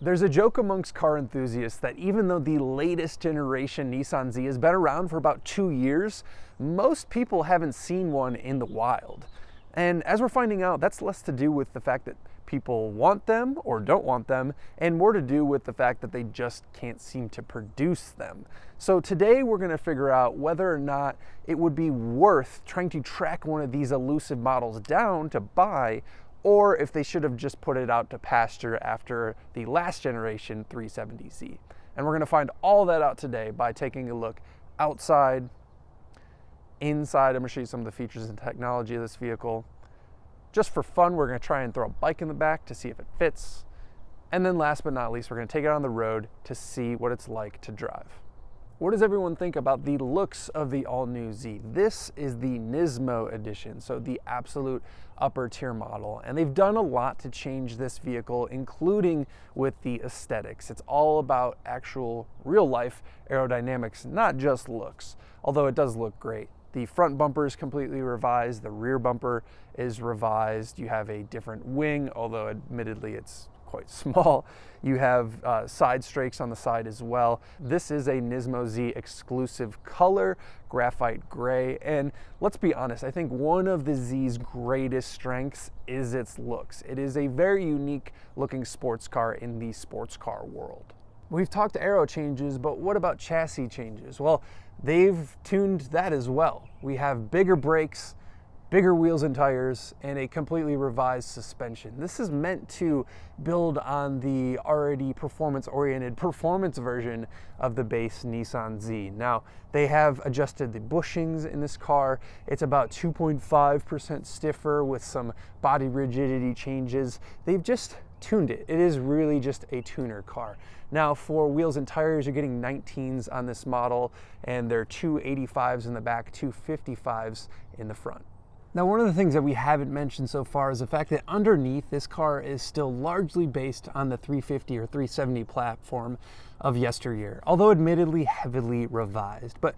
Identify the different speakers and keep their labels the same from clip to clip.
Speaker 1: There's a joke amongst car enthusiasts that even though the latest generation Nissan Z has been around for about 2 years, most people haven't seen one in the wild. And as we're finding out, that's less to do with the fact that people want them or don't want them, and more to do with the fact that they just can't seem to produce them. So today we're going to figure out whether or not it would be worth trying to track one of these elusive models down to buy, or if they should have just put it out to pasture after the last generation 370Z. And we're going to find all that out today by taking a look outside, inside. I'm going to show you some of the features and technology of this vehicle. Just for fun, we're going to try and throw a bike in the back to see if it fits. And then last but not least, we're going to take it on the road to see what it's like to drive. What does everyone think about the looks of the all-new Z? This is the Nismo edition, so the absolute upper tier model. And they've done a lot to change this vehicle, including with the aesthetics. It's all about actual real-life aerodynamics, not just looks, although it does look great. The front bumper is completely revised, the rear bumper is revised, you have a different wing, although admittedly it's quite small. You have side strakes on the side as well. This is a Nismo Z exclusive color, graphite gray, and let's be honest, I think one of the Z's greatest strengths is its looks. It is a very unique looking sports car in the sports car world. We've talked aero changes, but what about chassis changes? Well, they've tuned that as well. We have bigger brakes, bigger wheels and tires, and a completely revised suspension. This is meant to build on the already performance-oriented performance version of the base Nissan Z. Now, they have adjusted the bushings in this car. It's about 2.5% stiffer with some body rigidity changes. They've just tuned it. It is really just a tuner car. Now for wheels and tires, you're getting 19s on this model, and they're 285s in the back, 255s in the front. Now, one of the things that we haven't mentioned so far is the fact that underneath, this car is still largely based on the 350 or 370 platform of yesteryear, although admittedly heavily revised. But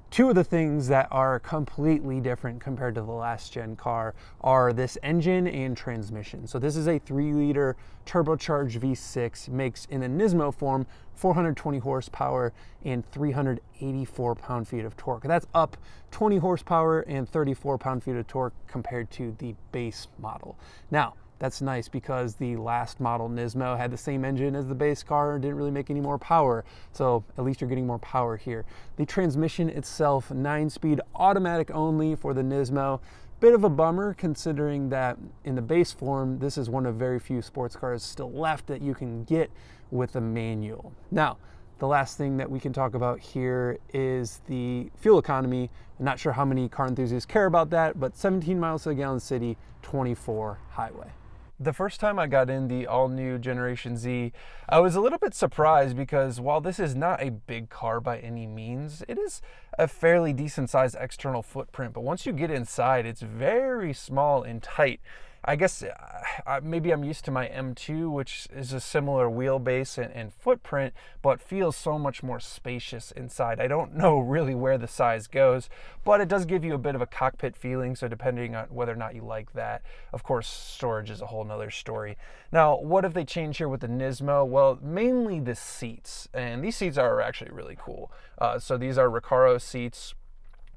Speaker 1: two of the things that are completely different compared to the last gen car are this engine and transmission. So this is a 3-liter turbocharged V6, makes in a Nismo form 420 horsepower and 384 pound-feet of torque. That's up 20 horsepower and 34 pound-feet of torque compared to the base model. Now, that's nice because the last model Nismo had the same engine as the base car and didn't really make any more power. So at least you're getting more power here. The transmission itself, 9-speed automatic only for the Nismo. Bit of a bummer considering that in the base form, this is one of very few sports cars still left that you can get with a manual. Now, the last thing that we can talk about here is the fuel economy. I'm not sure how many car enthusiasts care about that, but 17 miles to the gallon city, 24 highway. The first time I got in the all-new Generation Z, I was a little bit surprised because while this is not a big car by any means, it is a fairly decent-sized external footprint. But once you get inside, it's very small and tight. I guess maybe I'm used to my M2, which is a similar wheelbase and footprint, but feels so much more spacious inside. I don't know really where the size goes, but it does give you a bit of a cockpit feeling, so depending on whether or not you like that. Of course, storage is a whole nother story. Now, what have they changed here with the Nismo? Well, mainly the seats, and these seats are actually really cool. So these are Recaro seats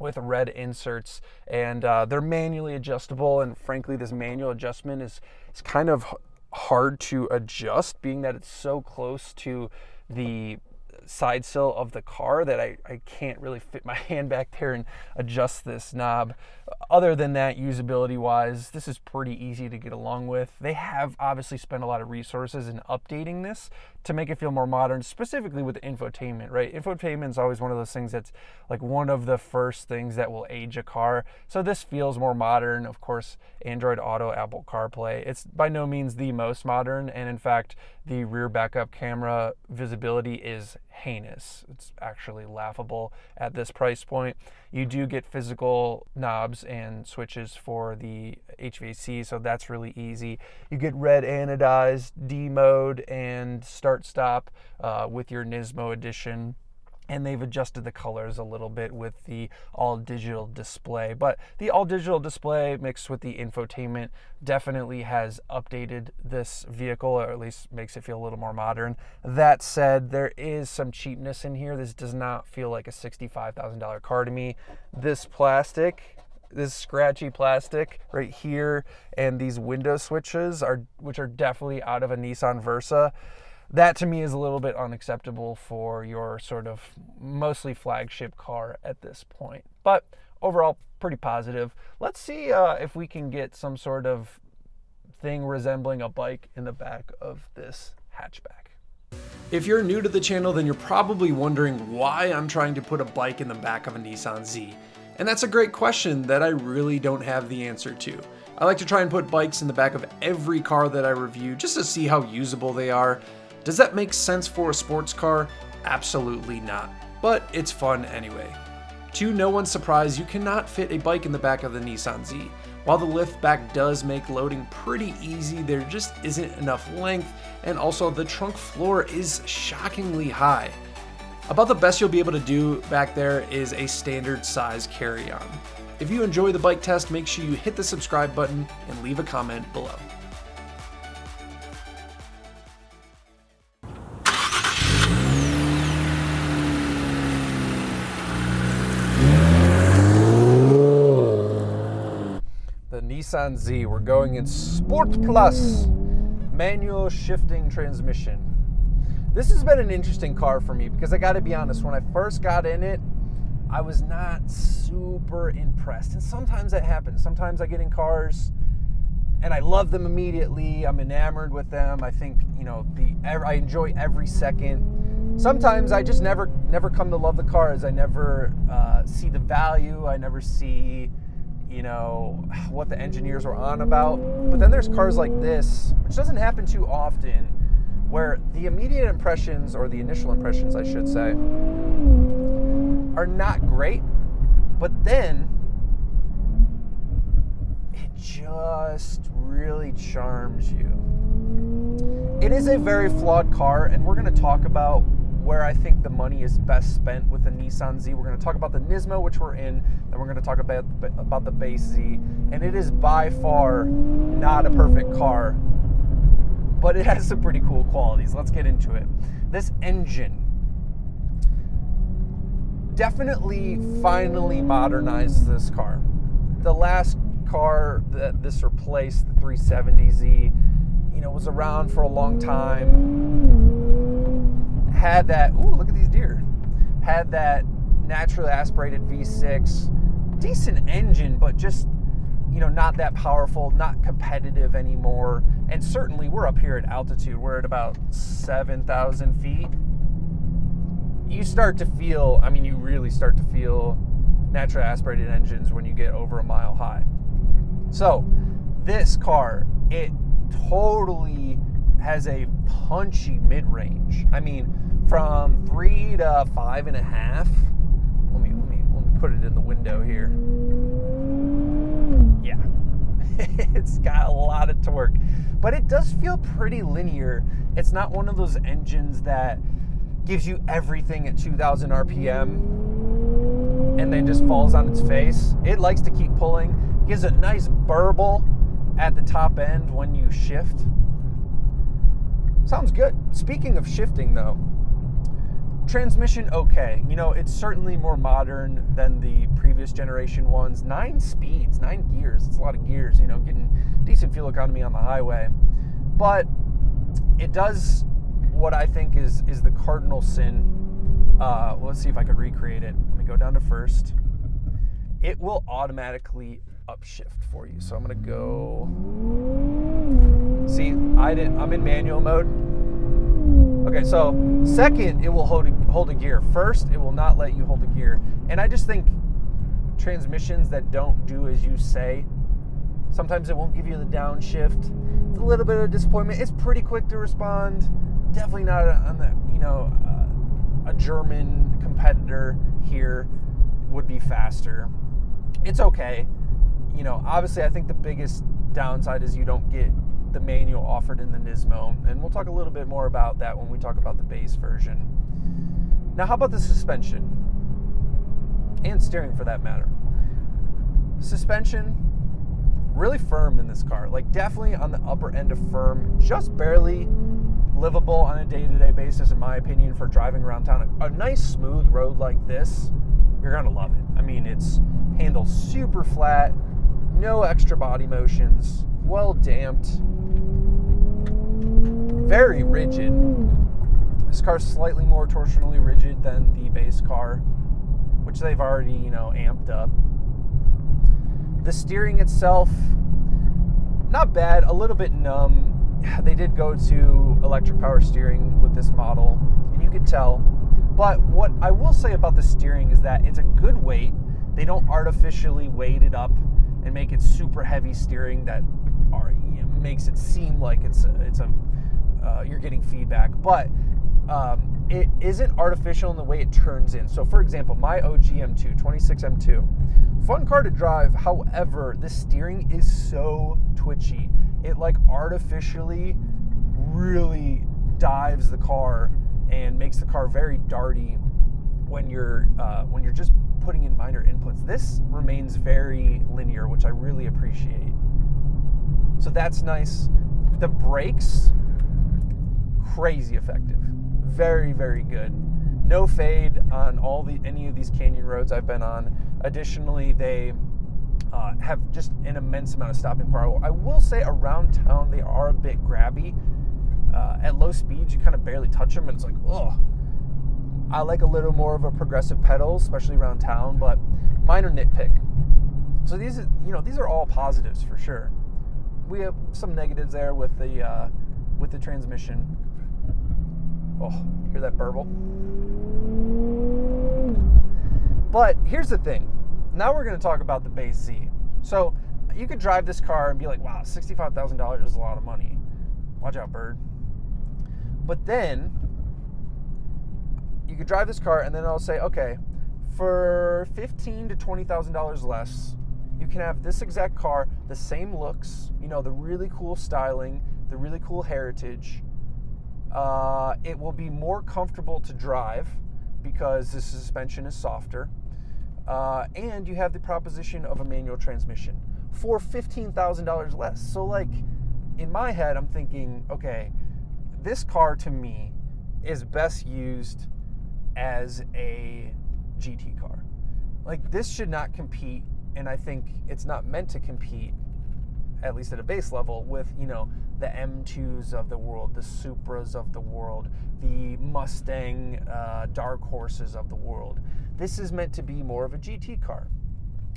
Speaker 1: with red inserts, and they're manually adjustable, and frankly this manual adjustment is kind of hard to adjust, being that it's so close to the side sill of the car that I can't really fit my hand back there and adjust this knob. Other than that, usability wise, this is pretty easy to get along with. They have obviously spent a lot of resources in updating this to make it feel more modern, specifically with infotainment, right? Infotainment is always one of those things that's like one of the first things that will age a car. So this feels more modern. Of course, Android Auto, Apple CarPlay. It's by no means the most modern, and in fact, the rear backup camera visibility is heinous. It's actually laughable at this price point. You do get physical knobs and switches for the HVAC, so that's really easy. You get red anodized D mode and start stop with your Nismo edition. and they've adjusted the colors a little bit with the all-digital display. But the all-digital display mixed with the infotainment definitely has updated this vehicle, or at least makes it feel a little more modern. That said, there is some cheapness in here. This does not feel like a $65,000 car to me. This plastic, this scratchy plastic right here, and these window switches, which are definitely out of a Nissan Versa, that to me is a little bit unacceptable for your sort of mostly flagship car at this point. But overall, pretty positive. Let's see if we can get some sort of thing resembling a bike in the back of this hatchback. If you're new to the channel, then you're probably wondering why I'm trying to put a bike in the back of a Nissan Z. And that's a great question that I really don't have the answer to. I like to try and put bikes in the back of every car that I review just to see how usable they are. Does that make sense for a sports car? Absolutely not, but it's fun anyway. To no one's surprise, you cannot fit a bike in the back of the Nissan Z. While the lift back does make loading pretty easy, there just isn't enough length, and also the trunk floor is shockingly high. About the best you'll be able to do back there is a standard size carry-on. If you enjoy the bike test, make sure you hit the subscribe button and leave a comment below. Nissan Z, we're going in Sport Plus, manual shifting transmission. This has been an interesting car for me because I gotta be honest, when I first got in it, I was not super impressed. And sometimes that happens. Sometimes I get in cars and I love them immediately. I'm enamored with them. I think, I enjoy every second. Sometimes I just never come to love the cars. I never see the value. I never see what the engineers were on about. But then there's cars like this, which doesn't happen too often, where the immediate impressions, or the initial impressions I should say, are not great, but then it just really charms you. It is a very flawed car, and we're going to talk about where I think the money is best spent with the Nissan Z. We're going to talk about the Nismo, which we're in, then we're going to talk about the base Z, and it is by far not a perfect car, but it has some pretty cool qualities. Let's get into it. This engine definitely finally modernizes this car. The last car that this replaced, the 370Z, was around for a long time. Had that, ooh, look at these deer. Had that naturally aspirated V6, decent engine, but just, not that powerful, not competitive anymore. And certainly we're up here at altitude. We're at about 7,000 feet. You start to feel, you really start to feel naturally aspirated engines when you get over a mile high. So this car, it totally has a punchy mid-range. From 3 to 5.5. Let me put it in the window here. Yeah, it's got a lot of torque, but it does feel pretty linear. It's not one of those engines that gives you everything at 2,000 RPM and then just falls on its face. It likes to keep pulling. Gives a nice burble at the top end when you shift. Sounds good. Speaking of shifting though, transmission okay. It's certainly more modern than the previous generation ones. 9 speeds, 9 gears. It's a lot of gears, getting decent fuel economy on the highway. But it does what I think is the cardinal sin. Let's see if I could recreate it. Let me go down to first. It will automatically upshift for you. So I'm gonna go, see, I'm in manual mode. Okay, so second, it will hold a gear. First, it will not let you hold a gear. And I just think transmissions that don't do as you say, sometimes it won't give you the downshift. It's a little bit of disappointment. It's pretty quick to respond. Definitely not on the, a German competitor here would be faster. It's okay. Obviously I think the biggest downside is you don't get the manual offered in the Nismo, and we'll talk a little bit more about that when we talk about the base version. Now, how about the suspension? And steering, for that matter. Suspension, really firm in this car. Like, definitely on the upper end of firm, just barely livable on a day-to-day basis, in my opinion, for driving around town. A nice, smooth road like this, you're gonna love it. I mean, it's handles super flat, no extra body motions, well damped, very rigid. This car's slightly more torsionally rigid than the base car, which they've already, amped up. The steering itself, not bad, a little bit numb. They did go to electric power steering with this model, and you can tell. But what I will say about the steering is that it's a good weight. They don't artificially weight it up and make it super heavy steering that makes it seem like you're getting feedback. But it isn't artificial in the way it turns in. So, for example, my OG M2, 26 M2, fun car to drive. However, the steering is so twitchy. It artificially really dives the car and makes the car very darty when you're just putting in minor inputs. This remains very linear, which I really appreciate. So that's nice. The brakes, crazy effective. Very, very good. No fade on any of these canyon roads I've been on. Additionally, they have just an immense amount of stopping power. I will say around town they are a bit grabby. At low speeds, you kind of barely touch them, and it's like, oh. I like a little more of a progressive pedal, especially around town, but minor nitpick. So these are all positives for sure. We have some negatives there with the transmission. Oh, hear that burble? But here's the thing. Now we're going to talk about the base Z. So you could drive this car and be like, wow, $65,000 is a lot of money. Watch out, bird. But then you could drive this car and then I'll say, okay, for $15,000 to $20,000 less, you can have this exact car, the same looks, the really cool styling, the really cool heritage. It will be more comfortable to drive because the suspension is softer. And you have the proposition of a manual transmission for $15,000 less. So in my head, I'm thinking, okay, this car to me is best used as a GT car. This should not compete, and I think it's not meant to compete, at least at a base level, with, the M2s of the world, the Supras of the world, the Mustang dark horses of the world. This is meant to be more of a GT car.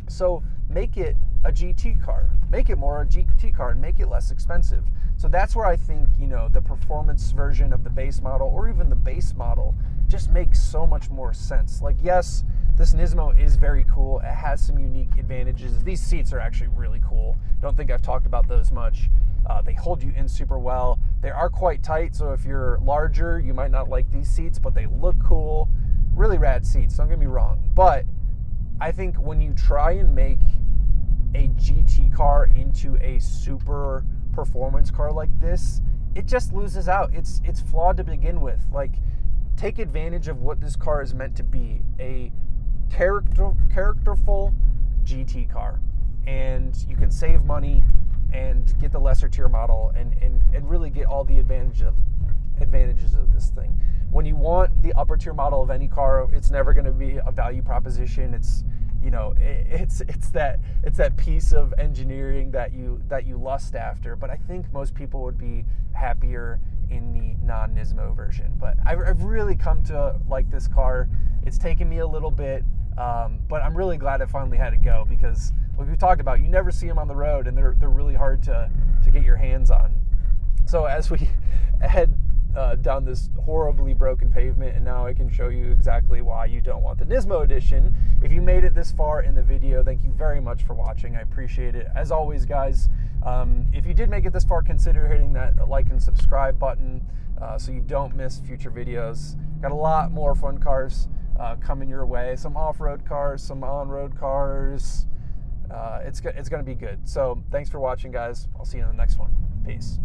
Speaker 1: So make it a GT car. Make it more a GT car and make it less expensive. So that's where I think, the performance version of the base model or even the base model just makes so much more sense. Yes, this Nismo is very cool. It has some unique advantages. These seats are actually really cool. Don't think I've talked about those much. They hold you in super well. They are quite tight, so if you're larger, you might not like these seats, but they look cool. Really rad seats, don't get me wrong. But I think when you try and make a GT car into a super performance car like this, it just loses out. It's flawed to begin with. Take advantage of what this car is meant to be, a characterful GT car, and you can save money and get the lesser tier model and really get all the advantages of this thing. When you want the upper tier model of any car, it's never going to be a value proposition. It's it's that piece of engineering that you lust after. But I think most people would be happier in the non-Nismo version. But I've really come to like this car. It's taken me a little bit, but I'm really glad I finally had it go, because like we've talked about, you never see them on the road, and they're really hard to get your hands on. So as we head down this horribly broken pavement, and now I can show you exactly why you don't want the Nismo edition. If you made it this far in the video, thank you very much for watching. I appreciate it. As always, guys, if you did make it this far, consider hitting that like and subscribe button so you don't miss future videos. Got a lot more fun cars coming your way. Some off-road cars, some on-road cars. It's going to be good. So thanks for watching, guys. I'll see you in the next one. Peace.